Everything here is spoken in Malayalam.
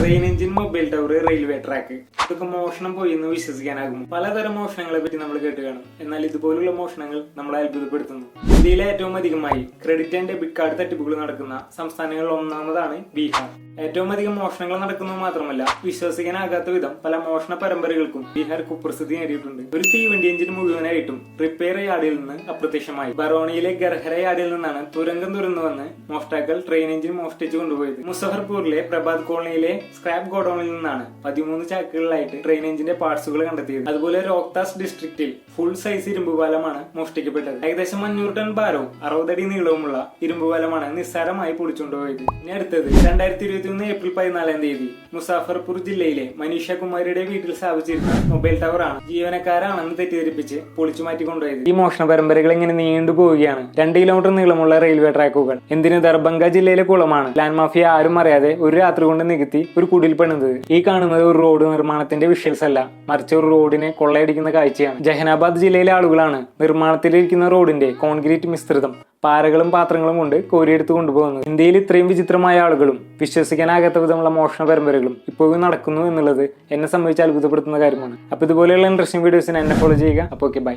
Train engine, mobile tower, railway track, ഇതൊക്കെ മോഷണം പോയി എന്ന് വിശ്വസിക്കാനാകും. പലതരം മോഷണങ്ങളെ പറ്റി നമ്മൾ കേട്ട് കാണും. എന്നാൽ ഇതുപോലുള്ള മോഷണങ്ങൾ നമ്മളെ അത്ഭുതപ്പെടുത്തുന്നു. ഇന്ത്യയിലെ ഏറ്റവും അധികമായി ക്രെഡിറ്റ് ആൻഡ് ഡെബിറ്റ് കാർഡ് തട്ടിപ്പുകൾ നടക്കുന്ന സംസ്ഥാനങ്ങളിൽ ഒന്നാമതാണ് ബീഹാർ. ഏറ്റവും അധികം മോഷണങ്ങൾ നടക്കുന്നത് മാത്രമല്ല, വിശ്വസിക്കാനാകാത്ത വിധം പല മോഷണ പരമ്പരകൾക്കും ബീഹാർ കുപ്രസിദ്ധി നേടിയിട്ടുണ്ട്. ഒരു തീവണ്ടി എഞ്ചിൻ മുഴുവനായിട്ടും റിപ്പയർ യാർഡിൽ നിന്ന് അപ്രത്യക്ഷമായി. ബറോണിയിലെ ഗർഹര യാർഡിൽ നിന്നാണ് തുരങ്കം തുറന്നു വന്ന് മോഷ്ടാക്കൾ ട്രെയിൻ എഞ്ചിൻ മോഷ്ടിച്ചു കൊണ്ടുപോയത്. മുസഫർപൂരിലെ പ്രഭാത് കോളനിയിലെ സ്ക്രാപ്പ് ഗോഡൌണിൽ നിന്നാണ് 13 ചാക്കുകളിലായിട്ട് ട്രെയിൻ എഞ്ചിന്റെ പാർട്സുകൾ കണ്ടെത്തിയത്. അതുപോലെ രോഹ്താസ് ഡിസ്ട്രിക്റ്റിൽ ഫുൾ സൈസ് ഇരുമ്പുപാലമാണ് മോഷ്ടിക്കപ്പെട്ടത്. ഏകദേശം 500 ടൺ ഭാരവും 60 അടി നീളവുമുള്ള ഇരുമ്പുപാലമാണ് നിസ്സാരമായി പൊളിച്ചുകൊണ്ടുപോയത്. ഇനി അടുത്തത് 2021 ഏപ്രിൽ 14 തീയതി മുസാഫർപൂർ ജില്ലയിലെ മനീഷ കുമാരിയുടെ വീട്ടിൽ സ്ഥാപിച്ചിരുന്ന മൊബൈൽ ടവർ ആണ് ജീവനക്കാരാണെന്ന് തെറ്റിദ്ധരിപ്പിച്ച് പൊളിച്ചു മാറ്റി കൊണ്ടുപോയത്. ഈ മോഷണ പരമ്പരകൾ ഇങ്ങനെ നീണ്ടു പോവുകയാണ്. 2 കിലോമീറ്റർ നീളമുള്ള റെയിൽവേ ട്രാക്കുകൾ, എന്തിന് ദർഭംഗ ജില്ലയിലെ കുളമാണ് ലാൻഡ് മാഫിയ ആരും അറിയാതെ ഒരു രാത്രി കൊണ്ട് നികത്തി ഒരു കുടിൽ പണിത്. ഈ കാണുന്നത് ഒരു റോഡ് നിർമ്മാണത്തിന്റെ വിഷ്വൽസ് അല്ല, മറിച്ച് ഒരു റോഡിനെ കൊള്ളയടിക്കുന്ന കാഴ്ചയാണ്. ജഹനാബാദ് ജില്ലയിലെ ആളുകളാണ് നിർമ്മാണത്തിലിരിക്കുന്ന റോഡിന്റെ കോൺക്രീറ്റ് മിശ്രിതം പാരകളും പാത്രങ്ങളും കൊണ്ട് കോരിയെടുത്ത് കൊണ്ടുപോകുന്നത്. ഇന്ത്യയിൽ ഇത്രയും വിചിത്രമായ ആളുകളും വിശ്വസിക്കാനാകാത്ത വിധമുള്ള മോഷണ പരമ്പരകളും ഇപ്പോഴും നടക്കുന്നു എന്നുള്ളത് എന്നെ സംബന്ധിച്ച് അത്ഭുതപ്പെടുത്തുന്ന കാര്യമാണ്. അപ്പോൾ ഇതുപോലെയുള്ള ഇൻട്രസ്റ്റിംഗ് വീഡിയോസിന് എന്നെ ഫോളോ ചെയ്യുക. അപ്പോൾ ഓക്കെ, ബൈ.